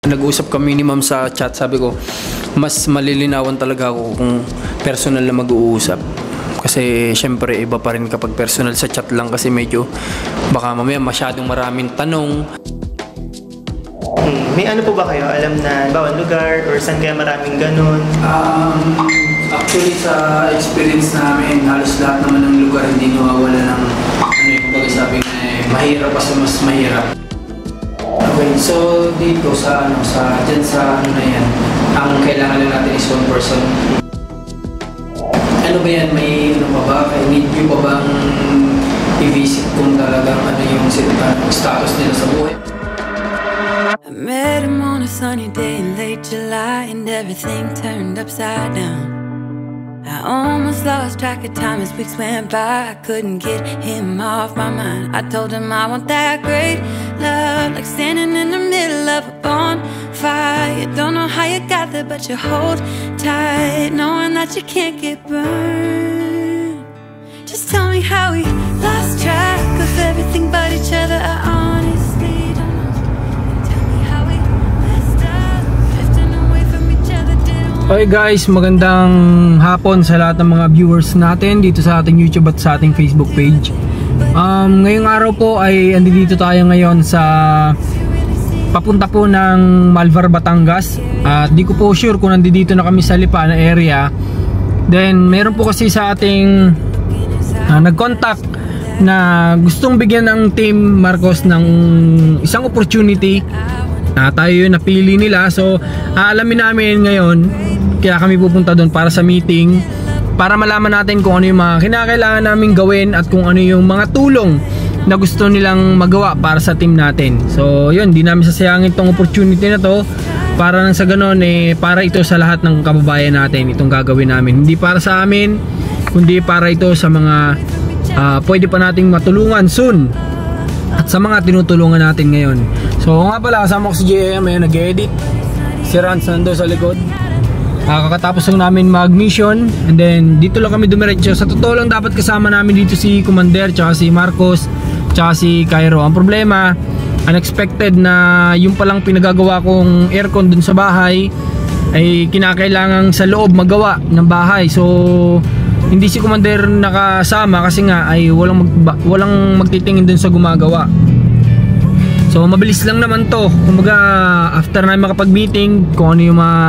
Nag-uusap kami ni ma'am sa chat, sabi ko mas malilinawan talaga ako kung personal na mag-uusap. Kasi syempre iba pa rin kapag personal. Sa chat lang kasi medyo baka mamaya masyadong maraming tanong. May ano po ba kayo? Alam na bawang lugar or saan kaya maraming ganun? Actually sa experience namin, halos lahat naman ng lugar hindi nawawala ng ano yung kumbaga sabi na mahirap pa sa mas mahirap. Okay, so dito sa dyan sa ano na yan, ang kailangan lang natin is one person. Ano ba yan? May ano pa ba? Need nyo pa bang i-visit kung talagang ano yung status nila sa buhay? I met him on a sunny day in late July and everything turned upside down. I almost lost track of time as weeks went by. I couldn't get him off my mind. I told him I want that great love, like standing in the middle of a bonfire. You don't know how you got there, but you hold tight, knowing that you can't get burned. Just tell me how we lost track of everything but each other. I honestly don't know. Tell me how we messed up, drifting away from each other. Okay guys, magandang hapon sa lahat ng mga viewers natin dito sa ating YouTube at sa ating Facebook page. Ngayong araw po ay andito tayo ngayon sa papunta po ng Malvar, Batangas. At di ko po sure kung nandito na kami sa Lipa na area. Then meron po kasi sa ating nag-contact na gustong bigyan ng Team Marcos ng isang opportunity. Tayo yung napili nila, so aalamin namin ngayon. Kaya kami pupunta doon para sa meeting, para malaman natin kung ano yung mga kinakailangan naming gawin at kung ano yung mga tulong na gusto nilang magawa para sa team natin. So yun, di namin sasayangin tong opportunity na to, para nang sa ganon para ito sa lahat ng kababayan natin itong gagawin namin. Hindi para sa amin, kundi para ito sa mga pwede pa nating matulungan soon at sa mga tinutulungan natin ngayon. So nga pala, kasama ko si JM, ayun, nag-edit. Si Rans nando sa likod. Kakatapos lang namin mag-mission, and then dito lang kami dumiretso. Sa totoo lang dapat kasama namin dito si Commander, tsaka si Marcos, tsaka si Cairo. Ang problema, unexpected na yung palang pinagagawa kong aircon dun sa bahay ay kinakailangang sa loob magawa ng bahay. So hindi si Commander nakasama kasi nga ay walang magtitingin dun sa gumagawa. So mabilis lang naman to. Kumbaga after na makapag-meeting kung ano yung mga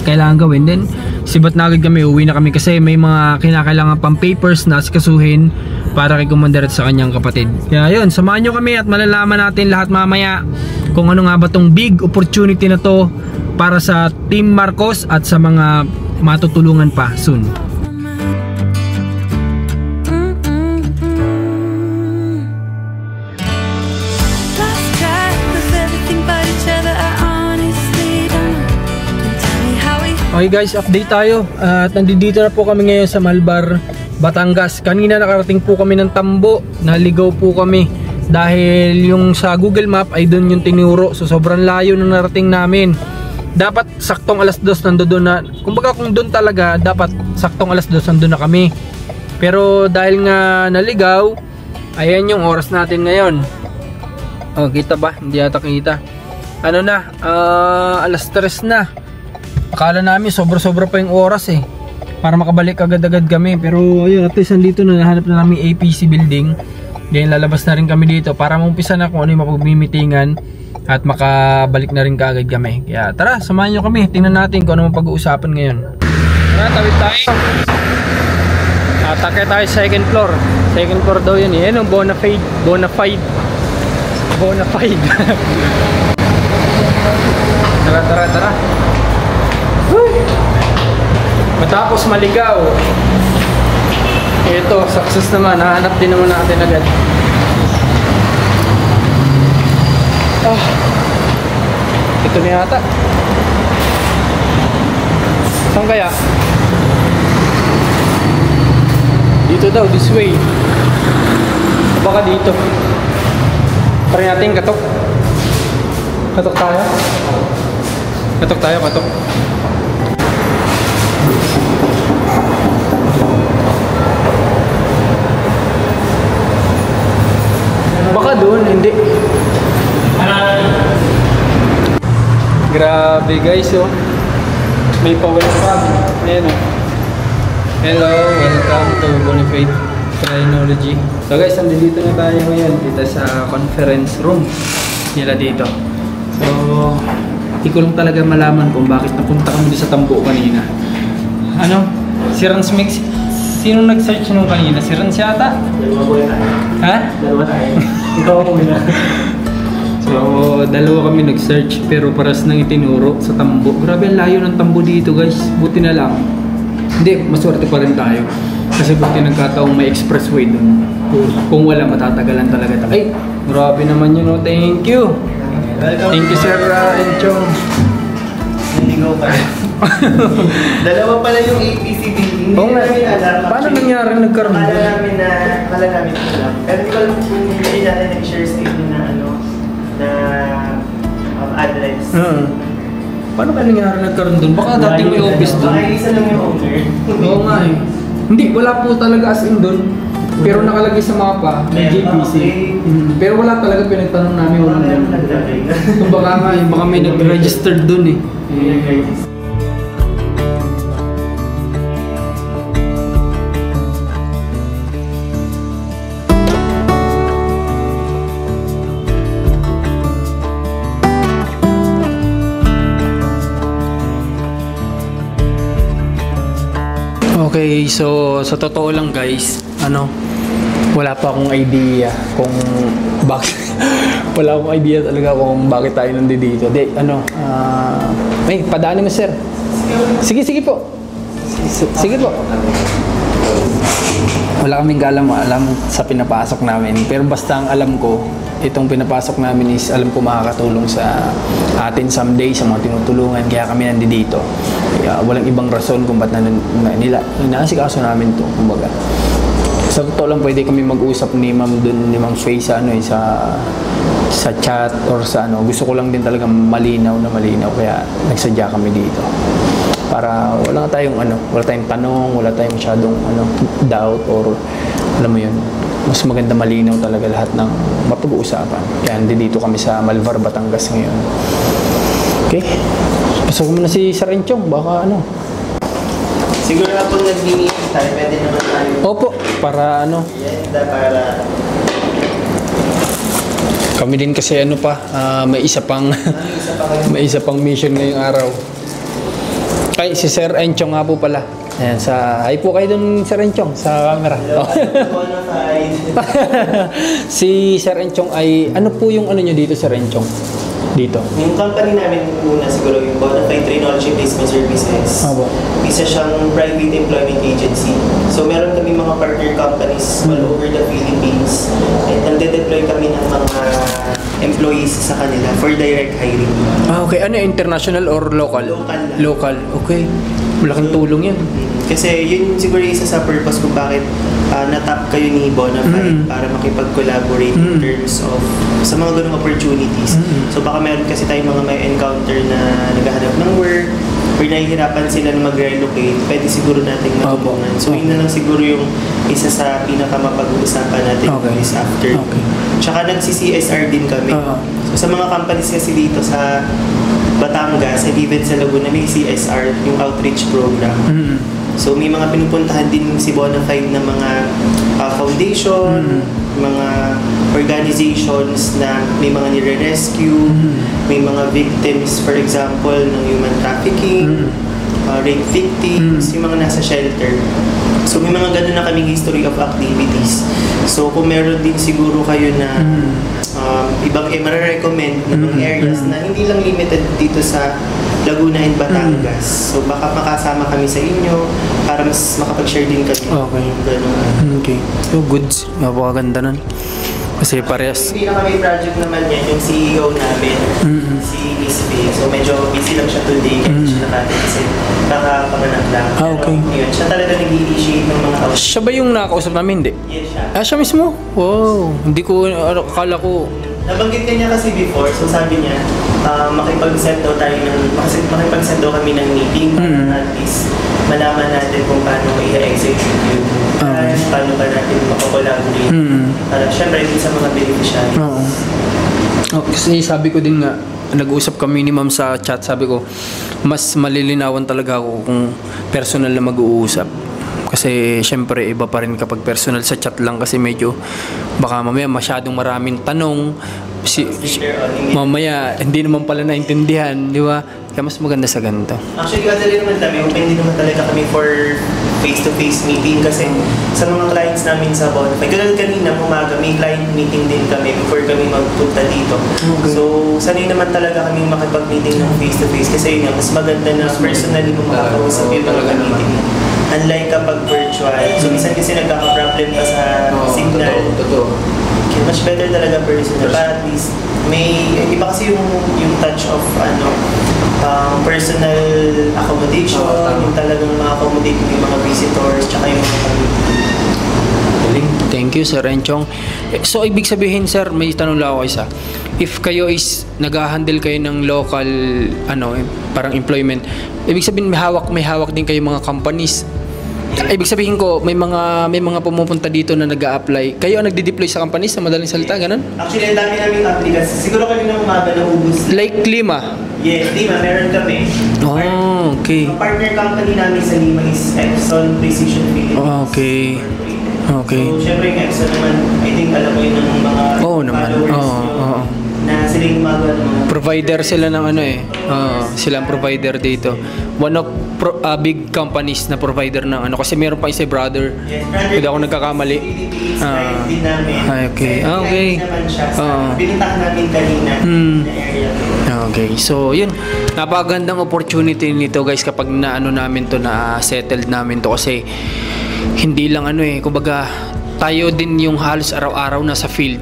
kailangan gawin, then sibat na agad kami, uwi na kami kasi may mga kinakailangan pang papers na asikasuhin para kay Commander at sa kanyang kapatid. Kaya yun, samahan nyo kami at malalaman natin lahat mamaya kung ano nga ba tong big opportunity na to para sa Team Marcos at sa mga matutulungan pa soon. Okay guys, update tayo at nandito na po kami ngayon sa Malvar, Batangas. Kanina nakarating po kami ng Tambo, naligaw po kami dahil yung sa Google Map ay doon yung tinuro, so sobrang layo ng narating namin. Dapat saktong alas 2 nandoon na, kumbaga kung doon talaga dapat saktong alas 2 nandoon na kami, pero dahil nga naligaw, ayan yung oras natin ngayon. Oh, kita ba? Hindi yata kita. Ano na, alas 3 na. Akala namin sobra-sobra pa yung oras para makabalik agad-agad kami, pero ayun, at least nandito na, nahanap na namin APC building. Then lalabas na rin kami dito para maumpisa na kung ano yung mapag-meetingan at makabalik na rin kaagad kami. Kaya tara, samahan nyo kami, tingnan natin kung ano pag-uusapan ngayon. Tara, tawid tayo. Atake tayo sa second floor. Second floor daw yun eh. Yan yung Bonafide. Tara. Matapos maligaw, ito, success naman. Nahanap din naman natin agad. Ito na yata. Saan kaya? Dito daw, this way. Baka dito. Try natin katok. Katok tayo. Baka doon, hindi. Grabe guys, oh. May pa-welcome. Ayan, oh. Hello, welcome to Boniface Phrenology. So guys, nandito na tayo ngayon dito sa conference room nila dito. So, hindi ko lang talaga malaman kung bakit napunta kami sa Tambo kanina. Ano? Si Rans Mix? Sino nag-search nung kanina? Si Rans yata? Dalawa po tayo. Ha? Dalawa tayo. Ikaw ako muna. So, dalawa kami nag-search pero paras nang itinuro sa Tambo. Grabe ang layo ng Tambo dito guys. Buti na lang. Hindi, maswerte pa rin tayo. Kasi buti nagkataong may expressway dun. Kung wala, matatagalan talaga. Ay, grabe naman yun, oh. Thank you. Welcome. Thank you, Sir Enchong. Naligaw pa. Dalawa pala yung APCD. Hindi Oo nga. namin alam. Paano nangyari nagkaroon? Kala namin alam. Pero hindi ko alam kung hindi natin nag-share statement na address. Paano kaya nangyari nagkaroon doon? Baka dating may office doon. Baka isa lang yung owner. Oo nga eh. Hindi, wala po talaga as in doon. Pero nakalagay sa mapa, may JPC. Pero wala talaga pinagtanong namin walang doon. Kung baka nga eh, baka may nag-registered doon eh. Okay, so sa totoo lang guys, wala pa akong idea kung bakit wala akong idea talaga kung bakit tayo nandito. Padaanin mo sir. Sige po. Sige po. Wala kaming alam sa pinapasok namin, pero basta ang alam ko, itong pinapasok namin is alam ko makakatulong sa atin someday, sa mga tinutulungan, kaya kami nandito. Walang ibang rason kung ba't inaasikaso namin to, kumbaga. Sa totoo lang, pwede kami mag-usap ni Ma'am dun, ni Ma'am Faye sa chat or sa Gusto ko lang din talaga malinaw, kaya nagsadya kami dito. Para wala tayong tanong, wala tayong masyadong doubt or alam mo yun. Mas maganda malinaw talaga lahat ng mapag-uusapan. Kaya dito kami sa Malvar, Batangas ngayon. Okay? Pasok mo na si Sir Enchong, baka Siguro na po nag-meeting tayo, pwede naman tayo. Opo, para para... Kami din kasi may isa pang may isa pang mission ngayong araw. Ay, si Sir Enchong nga po pala. Ayan, hi po kayo dun, Sir Enchong, sa camera. Si Sir Enchong ay, ano po yung nyo dito, Sir Enchong? Dito? Yung company namin muna siguro yung Bonafide Phrenology Placement Services. Isa siyang private employment agency. So meron kami mga partner companies all over the Philippines. At nagde-deploy kami ng mga employees sa kanila for direct hiring. Okay. Ano, international or local? Local. Okay. Malaking tulong yan. Kasi yun siguro isa sa purpose kung bakit natap kayo ni Bonafide para makipag-collaborate in terms of sa mga ganung opportunities. So baka meron kasi tayong mga may encounter na naghahanap ng work or nahihirapan sila na mag-relocate, pwede siguro natin matulungan. So yun na lang siguro yung isa sa pinakamapag-uusapan natin is after. Tsaka nagsi-CSR din kami. So sa mga companies kasi dito sa Batangas and even sa Laguna may CSR, yung outreach program. So may mga pinupuntahan din si Bonafide na mga foundation, mga organizations na may mga nire-rescue, may mga victims, for example, ng human trafficking, rape victims, yung mga nasa shelter. So may mga ganun na kaming history of activities. So kung meron din siguro kayo na ibang marirecommend na mga areas na hindi lang limited dito sa Laguna and Batangas. So baka makasama kami sa inyo para mas makapag-share din kami. Okay. Okay. So goods. Napakaganda nun. Kasi parehas. Yung pinaka-may project naman yan, yung CEO namin, si Miss Faye. So medyo busy lang siya today, hindi siya nakati kasi nakapanganak lang. Okay. Yun, siya talaga nag-initiate ng mga outreach. Siya ba yung nakakausap namin? Hindi? Yes, siya. Siya mismo? Wow. Hindi ko, akala ko. Nabanggit ka niya kasi before, so sabi niya, makipag-set daw kami ng meeting at least malaman natin kung paano i-execute yun. Paano ba natin makakollaborate. Syempre din sa mga beneficiaries. Oh, kasi sabi ko din nga, nag-uusap kami ni ma'am sa chat, sabi ko, mas malilinawan talaga ako kung personal na mag-uusap. Kasi syempre iba pa rin kapag personal sa chat lang kasi medyo baka mamaya masyadong maraming tanong. Mamaya hindi naman pala naintindihan, di ba? Kaya mas maganda sa ganito. Actually, kadali naman kami, open din naman talaga kami for face-to-face meeting kasi sa mga clients namin sa Bonfire. Kaya kanina, umaga, may client meeting din kami before kami magpunta dito. Okay. So, sanay naman talaga kami makipag-meeting ng face-to-face kasi yun nga, mas maganda na personally kung makakausap yung mga meeting. Unlike kapag virtual. So, minsan kasi nagkaka-problem pa sa signal. Okay, much better talaga personal. Para at least, may, iba kasi yung touch of, personal accommodation, yung talagang ma-accommodate yung mga visitors, tsaka yung mga community. Thank you, Sir Enchong. So, ibig sabihin, sir, may tanong lang ako isa. If kayo is nag-handle kayo ng local, parang employment, ibig sabihin may hawak din kayo mga companies. Ibig sabihin ko, may mga pumupunta dito na nag-a-apply. Kayo ang nagde-deploy sa companies sa madaling salita, ganun? Actually, ang dami naming applicants. Siguro kanina umaga na ubus. Like Lima? Yes, Lima. Meron kami. Oh, okay. Ang partner company namin sa Lima is Exxon Precision Philippines. Oh, okay. Okay. So, syempre yung Exxon naman, I think alam mo yun ng mga followers nyo na sila yung gumagawa ng mga... Provider sila ng sila ang provider dito. One of big companies na provider ng kasi meron pa isa brother. Yes, hindi ako nagkakamali. din namin. Okay. Okay. Naman siya sa binuntahan namin kanina na area. Okay. So, yun. Napakagandang opportunity nito, guys, kapag namin to, na settled namin to kasi hindi lang kumbaga tayo din yung halos araw-araw na sa field.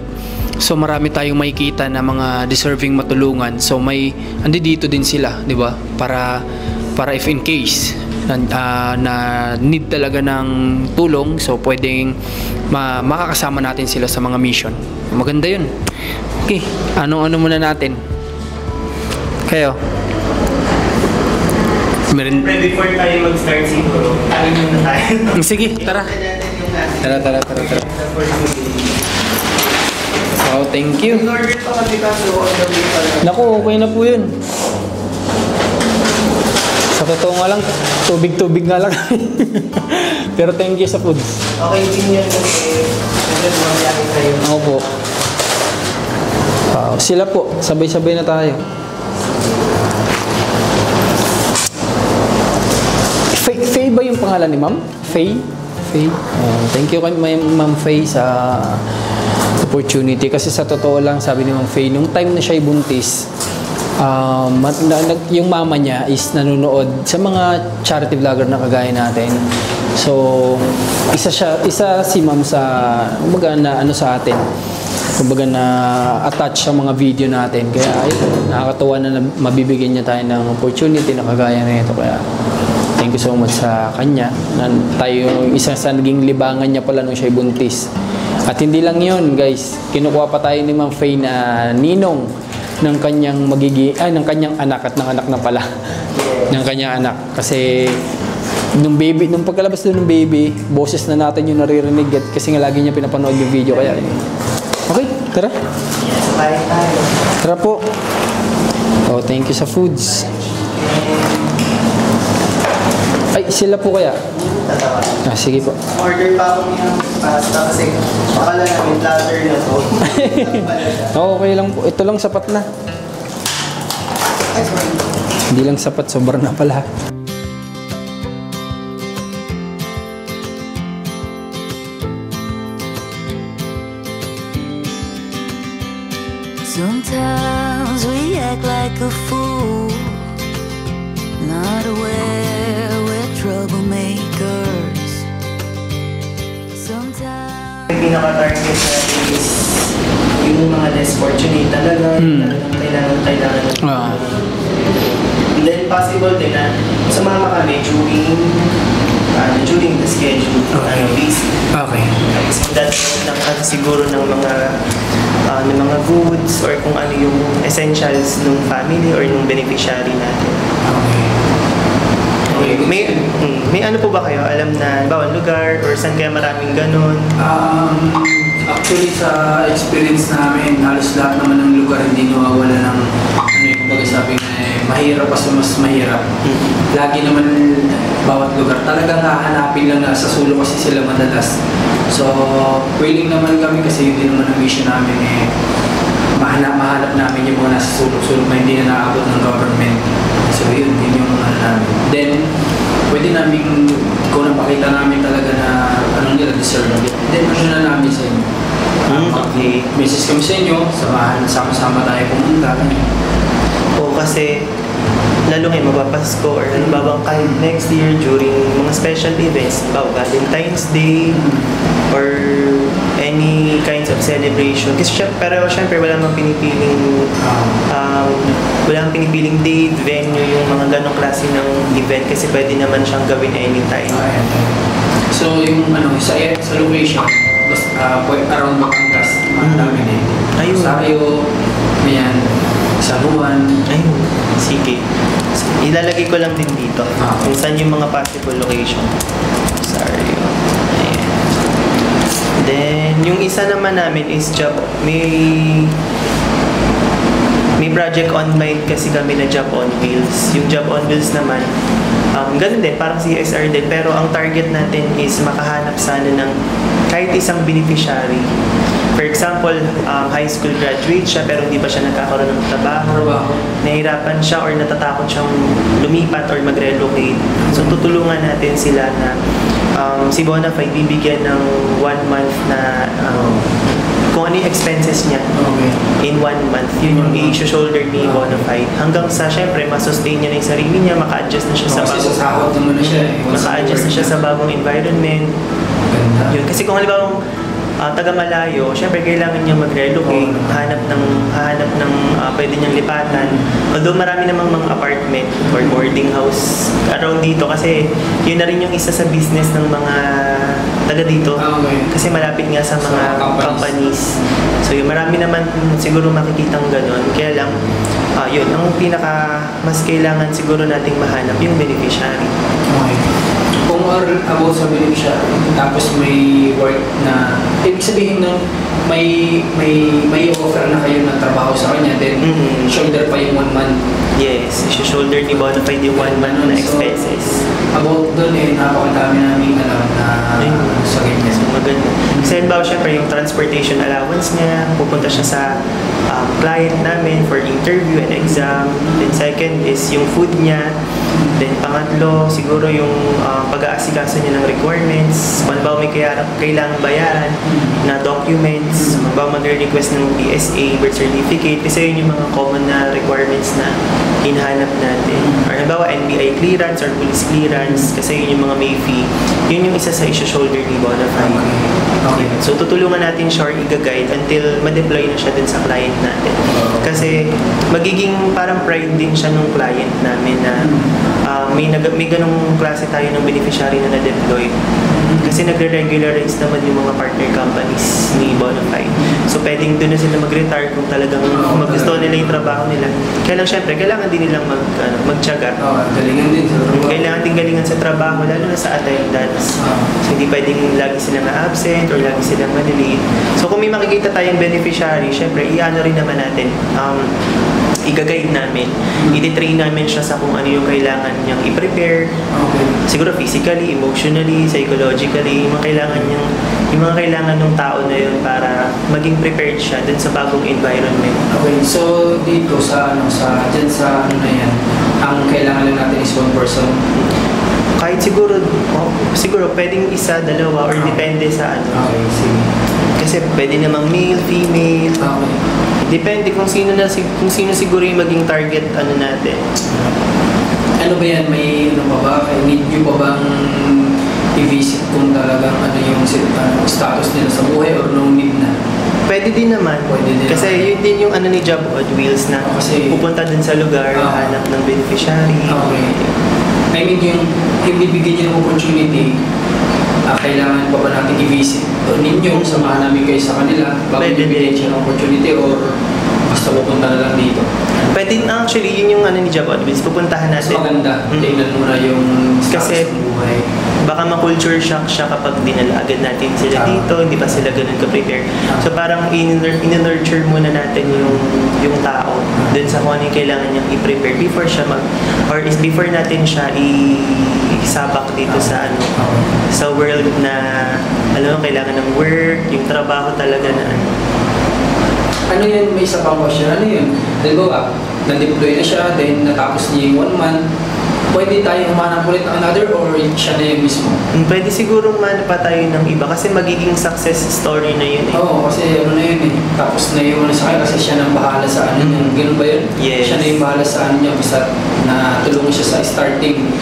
So marami tayong makikita na mga deserving matulungan. So andi dito din sila, 'di ba? Para if in case na need talaga ng tulong, so pwedeng makakasama natin sila sa mga mission. Maganda 'yun. Okay, ano muna natin? Kayo. Before tayo mag-start siguro, muna tayo. Sige, tara. Tara. Oh, thank you. Naku, okay na po yun. Sa totoo nga lang, tubig nga lang. Pero thank you sa food. Okay din yun kasi nagmamalaking kayo. Ako po. Sila po, sabay-sabay na tayo. Faye ba yung pangalan ni ma'am? Faye? Thank you kay ma'am Faye sa opportunity kasi sa totoo lang sabi ni Ma'am Faye nung time na siya buntis yung mama niya is nanonood sa mga charity vlogger na kagaya natin. So isa si Ma'am sa kumbaga na sa atin. Kumbaga na attach sa mga video natin. Kaya nakakatuwa na mabibigyan niya tayo ng opportunity na kagaya nito. Kaya thank you so much sa kanya. Tayo isa sa naging libangan niya pala nung siya buntis. At hindi lang yun, guys. Kinukuha pa tayo ni Ma'am Faye na ninong ng kanyang ng kanyang anak at ng anak na pala. Ng kanyang anak. Kasi nung pagkalabas doon ng baby, boses na natin yung naririnig kasi nga lagi niya pinapanood yung video. Kaya okay, tara. Bye tayo. Tara po. Oh, thank you sa foods. Ay, sila po kaya? Sige po. Order pa ako ng pasta kasi akala namin platter na to. Okay lang po. Ito lang sapat na. Hindi lang sapat, sobra na pala. Sometimes we act like a fool, not aware we're troublemakers. Sometimes Yung pinaka-target natin is yung mga less fortunate talaga, kailangan. And then possible din na sumama kami during the schedule. Okay. So that's siguro ng mga goods or kung ano yung essentials ng family or ng beneficiary natin. Okay. May ano po ba kayo? Alam na bawang lugar or saan kaya maraming ganun? Actually, sa experience namin, halos lahat naman ng lugar hindi nawawala ng kumbaga sabi nga mahirap pa sa mas mahirap. Lagi naman bawat lugar talagang hahanapin lang na sa sulok kasi sila madalas. So, willing naman kami kasi hindi naman ang mission namin mahanap namin yung mga nasa sulok-sulok na hindi na naabot ng government. So, yun yung namin. Then, pwede namin, kung napakita namin talaga na anong nila deserve nila, then na namin sa inyo. Okay. Message kami sa inyo, sama-sama tayo pumunta. O kasi, lalo ngayon magpapasko or halimbawa kahit next year during mga special events, Valentine's Day or any kinds of celebration. Kasi pero syempre wala namang pinipiling date, venue, yung mga ganong klase ng event kasi pwede naman siyang gawin anytime. So yung sa location, around Batangas, marami din. Rosario, ayan, San Juan. Ayun, sige. Ilalagay ko lang din dito kung saan yung mga possible location. Sorry. Ayan. Then, yung isa naman namin is may project on mind kasi kami na Job on Wheels. Yung Job on Wheels naman, ganun din, parang CSR din. Pero ang target natin is makahanap sana ng kahit isang beneficiary. For example, high school graduate siya pero hindi pa siya nagkakaroon ng trabaho. Nahihirapan siya or natatakot siyang lumipat or mag-relocate. So tutulungan natin sila na si Bonafide bibigyan ng 1 month na kung ano yung expenses niya in 1 month. Yun yung i-shoulder ni Bonafide. Hanggang sa syempre masustain niya na yung sarili niya, maka-adjust na siya sa bagong environment. Yun. Kasi kung halimbawa taga malayo, syempre kailangan niya mag-relocate, hanap ng pwede niyang lipatan. Although marami namang mga apartment or boarding house around dito kasi yun na rin yung isa sa business ng mga taga dito. Kasi malapit nga sa mga companies. So yung marami naman siguro makikitang ganun. Kaya lang, yun, ang pinaka mas kailangan siguro nating mahanap yung beneficiary. Kung about sa beneficiary, tapos may work na, ibig sabihin nung may offer na kayo ng trabaho sa kanya, then shoulder pa yung 1 month. Yes, shoulder ni Bonafide yung 1 month na expenses. About doon napakadami namin alam na sa ganyan. So maganda. Kasi halimbawa syempre yung transportation allowance niya, pupunta siya sa client namin for interview and exam. Then second is yung food niya. Then pangatlo, siguro yung pag-aasikaso niya ng requirements. Kung halimbawa may kailangang bayaran na documents, halimbawa mag-request ng PSA, birth certificate, kasi yun yung mga common na requirements na hinahanap natin. Or halimbawa NBI clearance or police clearance, kasi yun yung mga may fee. Yun yung isa sa issue-shoulder ni Bonafide. Okay. So tutulungan natin siya or i-guide until ma-deploy na siya dun sa client natin. Kasi magiging parang pride din siya nung client namin na may ganong klase tayo ng beneficiary na na-deploy. Kasi nagre-regularize naman yung mga partner companies ni Bonafide. So pwedeng doon na sila mag-retire kung talagang magusto nila yung trabaho nila. Kaya lang syempre, kailangan din nilang magtiyaga. Galingan din sa trabaho. Kailangan din galingan sa trabaho, lalo na sa attendance. So hindi pwedeng lagi silang absent or lagi silang malilate. So kung may makikita tayong beneficiary, syempre, i-ano rin naman natin. I-guide namin. I-train namin siya sa kung ano yung kailangan niyang i-prepare. Siguro physically, emotionally, psychologically, yung mga kailangan ng tao na yun para maging prepared siya dun sa bagong environment. Okay, so dito dyan sa ano na yan, ang kailangan lang natin is 1 person. Kahit siguro pwedeng isa, dalawa, or depende sa ano. Okay, sige. Kasi pwede namang male, female. Okay. Depende kung sino siguro yung maging target natin. Ano ba yan? May pa ba? Need nyo pa bang i-visit kung talagang yung status nila sa buhay or no need na? Pwede din naman. Kasi yun din yung ni Job on Wheels na pupunta dun sa lugar, hanap ng beneficiary. Okay. I mean yung bibigyan nyo ng opportunity, kailangan pa ba natin i-visit ninyo, samahan namin kayo sa kanila bago bibigyan siya ng opportunity or basta basta pupunta na lang dito. Pwede na actually, yun yung ano ni Job on Wheels, pupuntahan Mas natin. maganda, tingnan mo na yung Kasi status ng buhay. baka ma-culture shock siya kapag dinala agad natin sila dito, hindi pa sila ganun ka-prepare. So parang in-nurture muna natin yung tao dun sa kung ano yung kailangan niyang i-prepare before siya or is before natin siya isabak dito sa sa world na alam mo, kailangan ng work, yung trabaho talaga na Ano yun, may isa pang question, ano yun? Halimbawa, na-deploy na siya, then natapos niya yung 1 month, pwede tayo humanap ulit ng another or siya na yung mismo? Pwede siguro man pa tayo ng iba kasi magiging success story na yun eh. Oo, kasi ano na yun eh. Tapos na yung sa kanya kasi siya nang bahala sa ano niya. Ganun ba yun? Yes. Siya na yung bahala sa ano niya basta na tulungan siya sa starting.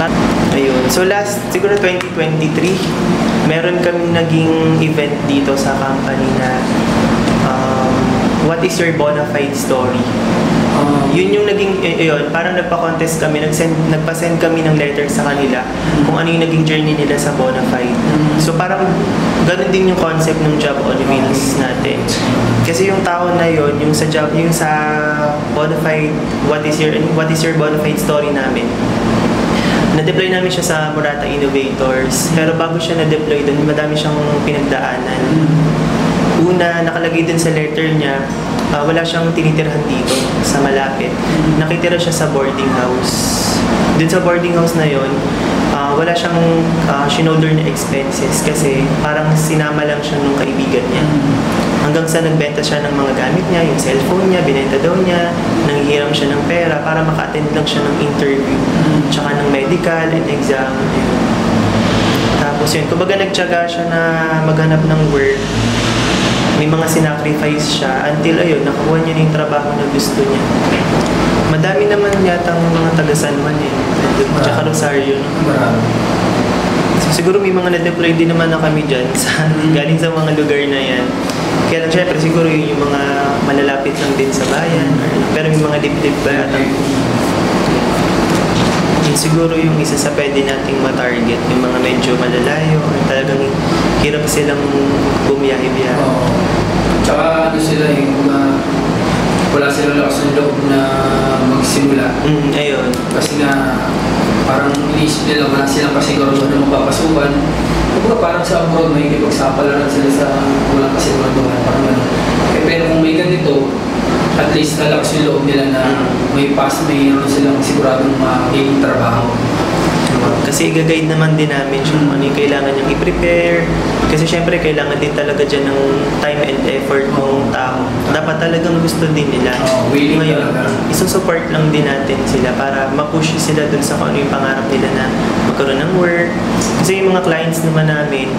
Ayun. So last, siguro 2023, meron kaming naging event dito sa company na what is your bona fide story? Yun yung naging, yun, parang nagpa-contest kami, nagpa-send kami ng letter sa kanila kung ano yung naging journey nila sa bona fide. So parang ganun din yung concept ng Job on Wheels natin. Kasi yung tao na yun, yung sa job, yung sa bona fide, what is your bona fide story namin? Na-deploy namin siya sa Murata Innovators, pero bago siya na-deploy doon, madami siyang pinagdaanan. Una, nakalagay din sa letter niya, wala siyang tinitirhan dito sa malapit. Nakitira siya sa boarding house. Dun sa boarding house na yon, wala siyang shoulder na expenses kasi parang sinama lang siya nung kaibigan niya. Hanggang sa nagbenta siya ng mga gamit niya, yung cellphone niya, binenta daw niya, nanghihiram siya ng pera para maka-attend lang siya ng interview, tsaka ng medical and exam. Tapos yun, kumbaga nagtiyaga siya na maghanap ng work. May mga sinacrifice siya until ayun, nakuha niya yung trabaho na gusto niya. Madami naman yatang mga taga-San Juan eh. Tsaka Rosario. So, siguro may mga na-deploy din naman na kami dyan galing sa mga lugar na yan. Kaya lang syempre siguro yun yung mga malalapit lang din sa bayan. Pero may mga dip-dip ba yatang siguro yung isa sa pwede nating ma-target, yung mga medyo malalayo, talagang hirap silang bumiyahe-biyahe. Tsaka ano sila yung wala silang lakas ng loob na magsimula. Ayun. Kasi nga parang iniisip nila wala silang kasiguraduhan na mapapasukan. Kumbaga parang sa abroad may ipagsapalaran sila sa walang kasiguraduhan. Parang gano'n. Pero kung may ganito, at least nalakas yung loob nila na may ano silang siguradong magiging trabaho. Kasi i-guide naman din namin siya kung ano yung kailangan niyang i-prepare. Kasi syempre kailangan din talaga dyan ng time and effort ng tao. Dapat talagang gusto din nila. Willing ngayon, talaga. isusupport lang din natin sila para ma-push sila dun sa kung ano yung pangarap nila na magkaroon ng work. Kasi yung mga clients naman namin,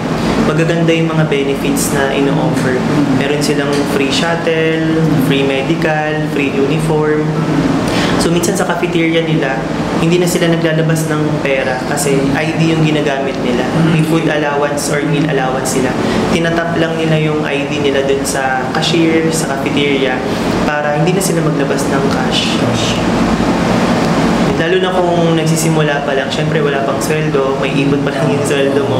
magaganda yung mga benefits na ino-offer. Meron silang free shuttle, free medical, free uniform. So minsan sa cafeteria nila, hindi na sila naglalabas ng pera kasi ID yung ginagamit nila. May food allowance or meal allowance sila. Tinatap lang nila yung ID nila dun sa cashier, sa cafeteria para hindi na sila maglabas ng cash. Lalo na kung nagsisimula pa lang, syempre wala pang sweldo, may ipon pa lang yung sweldo mo.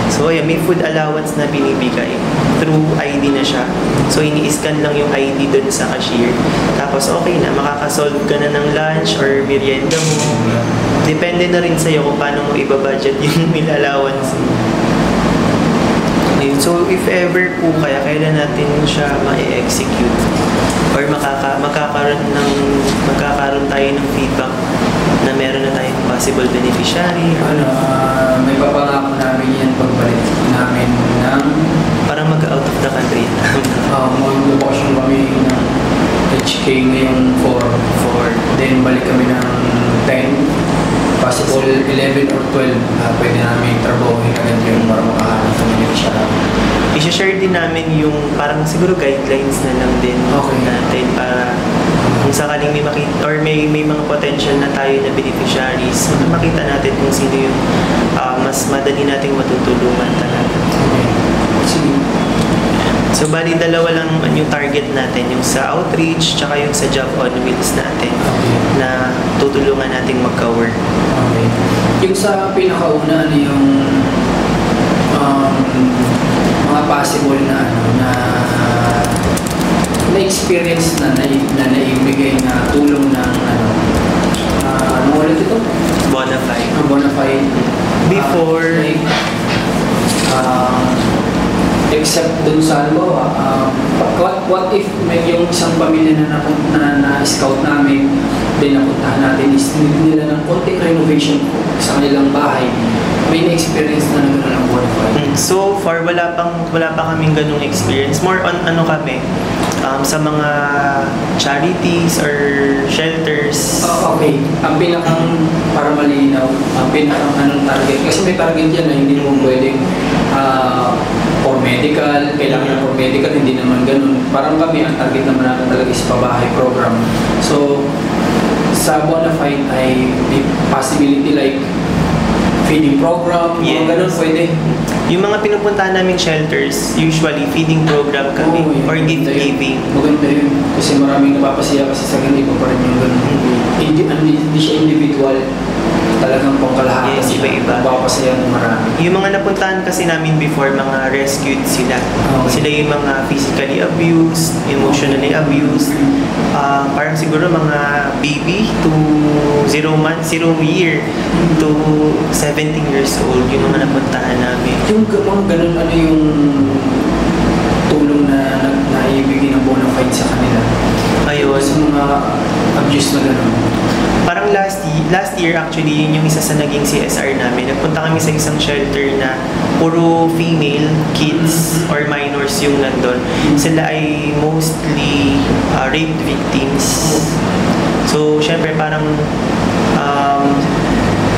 So ayan, may food allowance na binibigay. Through ID na siya. So ini-scan lang yung ID dun sa cashier. Tapos okay na, makakasolve ka na ng lunch or merienda mo. Depende na rin sa'yo kung paano mo ibabudget yung meal allowance. Ayun. So if ever po kaya, kailan natin siya ma-execute or magkakaroon tayo ng feedback na meron na tayong possible beneficiary. May papangako namin yan pagbalik namin ng parang mag-out of the country. Mag-vacation kami ng HK ngayong 4. Then balik kami ng 10. Possible 11 or 12. Pwede namin trabahoin agad yung para makahanap kami ng siya. I-share din namin yung parang siguro guidelines na lang din natin para kung sakaling may makita or may mga potential na tayo na beneficiaries, makita natin kung sino yung mas madali nating matutulungan talaga. So bali dalawa lang yung target natin, yung sa outreach tsaka yung sa Job on Wheels natin na tutulungan nating magka-work. Yung sa pinakauna ano yung mga possible na na-experience na naibigay na tulong ng ano ulit ito? Bonafide. Bonafide. Before, except dun sa what if may yung isang pamilya na scout namin, din napuntahan natin is nila ng konting renovation sa kanilang bahay, may na-experience na gano'n ang Bonafide? So far, wala pa kaming ganung experience. More on kami, sa mga charities or shelters. Okay. Ang pinakang, para malinaw, ang pinakang target, kasi may target yan na hindi naman pwedeng for medical, kailangan for medical, hindi naman ganun. Parang kami, ang target naman natin talaga is pabahay program. So, sa Bonafide ay may possibility like feeding program, mga ganun pwede. Yung mga pinupuntahan naming shelters, usually feeding program kami or gift giving. Maganda yun. Kasi maraming napapasiya kasi sa ganito pa rin yung ganun. Hindi siya individual. Talagang pangkalahatan. Yes, iba-iba. Napapasiya ng marami. Yung mga napuntahan kasi namin before, mga rescued sila. Sila yung mga physically abused, emotionally abused. Parang siguro mga baby to 0 months, 0 year to 17 years old yung mga napuntahan namin. Yung mga ganun, ano yung tulong na naibigay ng Bonafide sa kanila? Ayun. Sa mga abuse na ganun. Parang last year actually, yun yung isa sa naging CSR namin. Nagpunta kami sa isang shelter na puro female kids or minors yung nandun. Sila ay mostly rape victims. So, syempre parang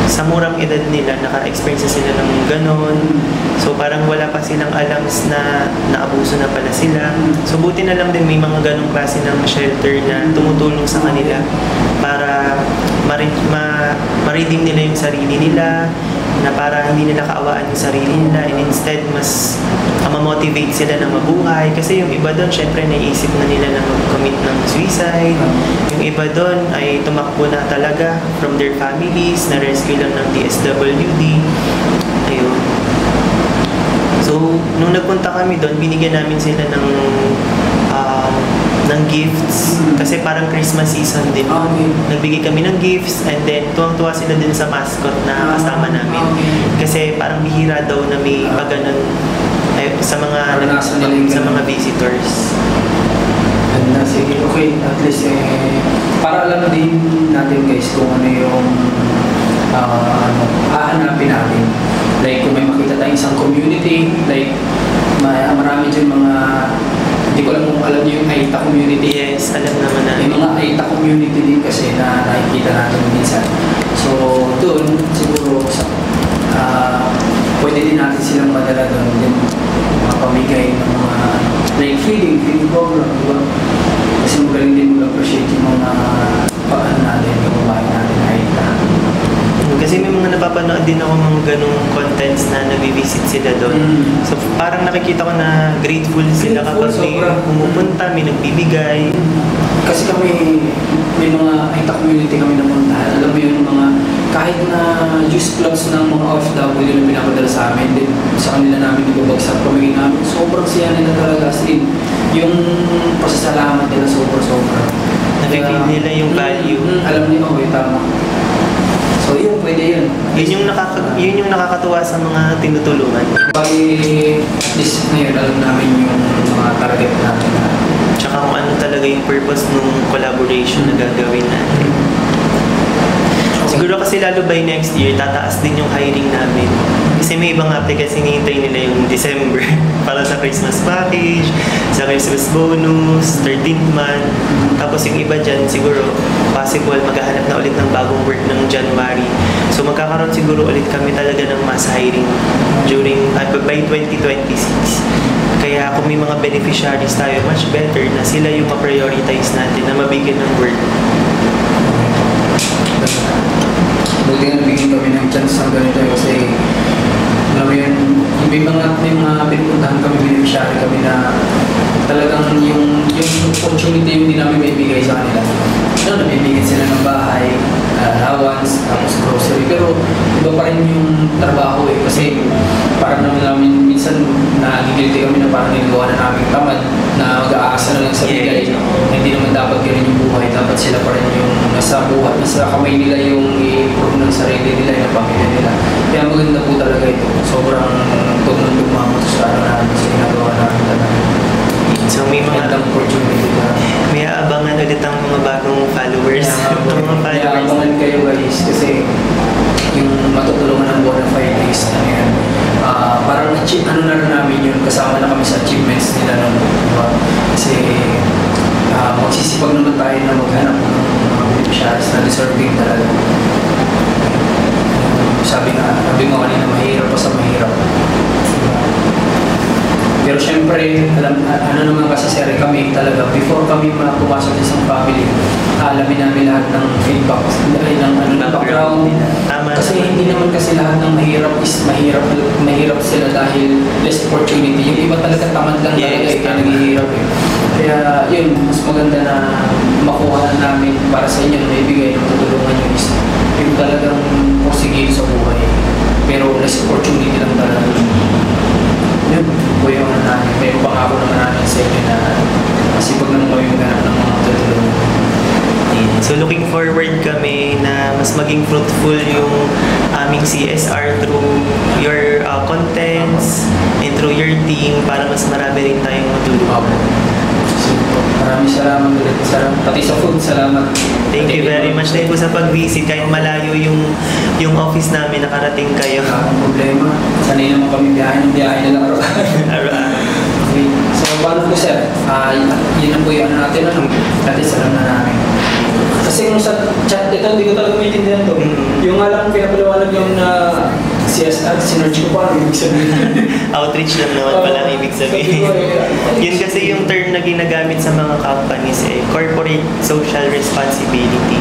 sa murang edad nila, naka-experience sila ng ganon. So, parang wala pa silang alams na naabuso na pala sila. So, buti na lang din may mga ganong klase ng shelter na tumutulong sa kanila para ma-redeem nila yung sarili nila, na para hindi nila kaawaan yung sarili nila, and instead mas ma-motivate sila na mabuhay. Kasi yung iba doon, syempre naisip na nila na mag-commit ng suicide. Yung iba doon ay tumakbo na talaga from their families, na-rescue lang ng DSWD. Ayun. So, nung nagpunta kami doon, binigyan namin sila ng gifts. Kasi parang Christmas season din. Nagbigay kami ng gifts, and then tuwang-tuwa sila din sa mascot na kasama namin. Kasi parang bihira daw na may pagganon sa mga visitors. Sige, okay. At least, para alam din natin guys kung ano yung hahanapin natin. Like, kung may makita tayong isang community, like, marami dyan mga, hindi ko alam kung alam niyo yung Aita community. Yes, alam naman na. May mga Aita community din kasi na nakikita natin minsan. So, doon, siguro, pwede din natin silang madala doon, din mapamigay ng mga, like, feeding program, diba? Kasi magaling din mag-appreciate yung mga paan natin, yung bahay natin Aita. Kasi may mga napapanood din ako mga ganung contents na nag-visit sila doon. So parang nakikita ko na grateful sila kapag may pumupunta, may nagbibigay. Kasi kami, may mga Aita community kami napuntahan. Alam mo yun, mga kahit na juice cloths ng mga OFW na pinapadala sa amin, din sa kanila namin ibabagsak pamigay namin. Sobrang siya nila talaga. As in, yung pasasalamat nila sobra-sobra. Nakikita nila yung value. Alam niyo, okay, tama. So yun, pwede yun. Yun yung nakakatuwa sa mga tinutulungan. Bali, this ngayon, alam namin yung mga target natin. Tsaka kung ano talaga yung purpose ng collaboration na gagawin natin. Siguro kasi lalo by next year, tataas din yung hiring namin. Kasi may ibang applicants, hinihintay nila yung December para sa Christmas package, sa Christmas bonus, 13th month. Tapos yung iba dyan, siguro possible maghahanap na ulit ng bagong work ng January. So magkakaroon siguro ulit kami talaga ng mass hiring by 2026. Kaya kung may mga beneficiaries tayo, much better na sila yung ma-prioritize natin na mabigyan ng work. Buti nga nabigyan kami ng chance ng ganito kasi alam mo yun, may mga pinupuntahan kami, beneficiary kami na talagang yung opportunity yung hindi namin maibigay sa kanila. Nabibigyan sila ng bahay, allowance, tapos grocery. Pero iba pa rin yung trabaho kasi parang namin minsan nagigilty kami na parang nilagawa na namin tamad na mag-aasa na lang sa bigay. dapat ganun yung buhay, dapat sila pa rin yung nasa buhay, nasa kamay nila yung i-improve ng sarili nila, yung pamilya nila. Kaya maganda po talaga ito. Sobrang tugmang-tugmang ito sa namin, sa ginagawa namin talaga. So may mga opportunity na may aabangan ulit ang mga bagong followers. May aabangan kayo guys kasi yung matutulungan ng Bonafide is ano yan, parang ano na rin namin yun, kasama na kami sa achievements nila nun, diba? Kasi magsisipag naman tayo na maghanap ng mga beneficiaries na deserving talaga. Sabi mo kanina, mahirap pa sa mahirap. Pero syempre, ano naman kasi sir, kami talaga, before kami pumasok sa isang family, alamin namin lahat ng feedback, ng background. Kasi hindi naman kasi lahat ng mahirap is mahirap sila dahil less opportunity. Yung iba talaga tamad lang talaga, kaya naghihirap eh. Kaya yun, mas maganda na makuha namin para sa inyo na ibigay ng tutulungan nyo is yung talagang prosigil sa buhay. Pero less opportunity lang talaga. Yun po yung ano namin. May pangako naman namin sa inyo na masipag naman kami maghanap ng mga tutulungan. So looking forward kami na mas maging fruitful yung aming CSR through your contents and through your team para mas marami rin tayong matulungan. Maraming salamat ulit. Pati sa food, salamat. Thank you very much din po sa pag-visit. Kahit malayo yung office namin, nakarating kayo. Ang problema, sanay naman kami biyahe na lang araw-araw. Okay. So, paano po sir? Yun na po yung ano natin. At least alam na namin. Kasi kung sa chat ito, hindi ko talaga maintindihan to. Yung alam kong pinapaliwanag yung CSR, sinerge ko pa, ibig sabihin. Outreach lang naman pala ang ibig sabihin. Yun kasi yung term na ginagamit sa mga companies corporate social responsibility.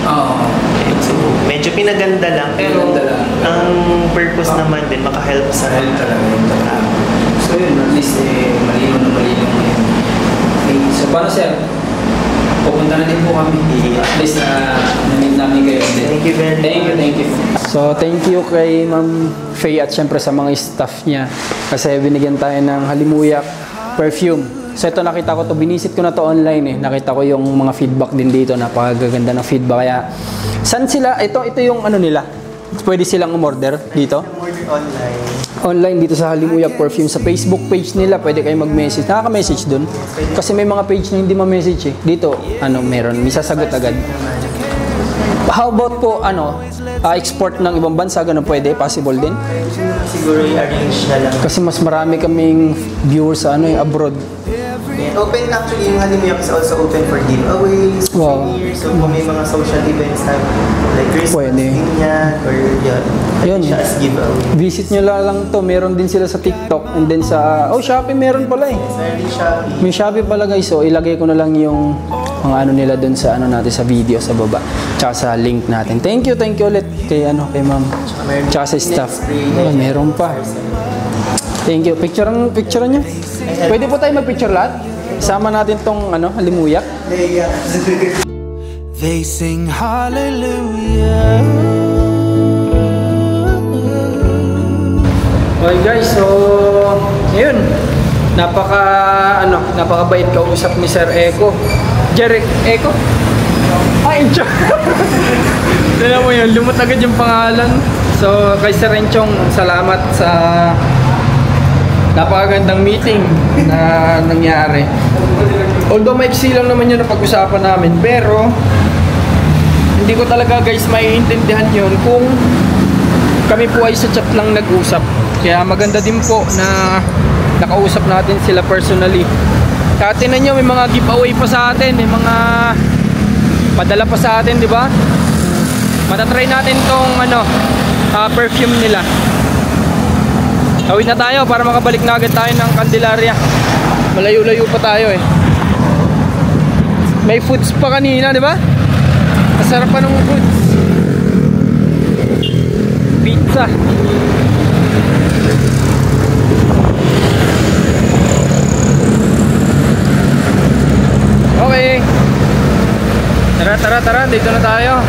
So, medyo pinaganda lang. Pero ang purpose naman din, makahelp sa help talaga yung tao. So yun, at least malino na ngayon. Okay, so paano sir? Pupunta na din po kami. At least na-meet namin kayo. Thank you very much. Thank you. So, thank you kay Ma'am Faye at syempre sa mga staff niya. Kasi binigyan tayo ng Halimuyak perfume. So, ito nakita ko to. Binisit ko na to online eh. Nakita ko yung mga feedback din dito. Napakaganda ng feedback. Kaya, saan sila? Ito yung ano nila. Pwede silang umorder dito. Online dito sa Halimuyak Perfume. Sa Facebook page nila, pwede kayo mag-message. Nakaka-message dun. Kasi may mga page na hindi ma-message eh. Dito, meron. May sasagot agad. How about po, export ng ibang bansa? Ganun pwede? Possible din? Siguro i-arrange na lang. Kasi mas marami kaming viewers sa abroad. Open actually, yung Halimuyak is also open for giveaways, souvenirs, so kung may mga social events na like Christmas, ganyan, or yun, siya as giveaway. Visit nyo lang to, meron din sila sa TikTok and then sa, Shopee meron pala eh. May Shopee pala guys, so ilagay ko na lang yung mga nila dun sa natin sa video sa baba, tsaka sa link natin. Thank you ulit kay ma'am, tsaka sa staff. Meron pa. Thank you. Picturean nyo. Pwede po tayo mag-picture lahat? Sama natin tong Halimuyak. They sing hallelujah. Okay guys, so ayun. Napakabait kausap ni Sir Eko. Jeric Eko? Enchong. Tignan mo yun, lumot agad yung pangalan. So kay Sir Enchong, salamat sa napakagandang meeting na nangyari. Although maiksi lang naman yun na pag-usapan namin, pero hindi ko talaga guys maiintindihan yun kung kami po ay sa chat lang nag-usap. Kaya maganda din po na nakausap natin sila personally. Kaya tinan nyo, may mga giveaway pa sa atin, may mga padala pa sa atin, di ba? Matatry natin tong perfume nila. Tawid na tayo para makabalik na agad tayo ng Candelaria. Malayo-layo pa tayo eh. May foods pa kanina, di ba? Masarap pa ng foods. Pizza. Okay. Tara, dito na tayo.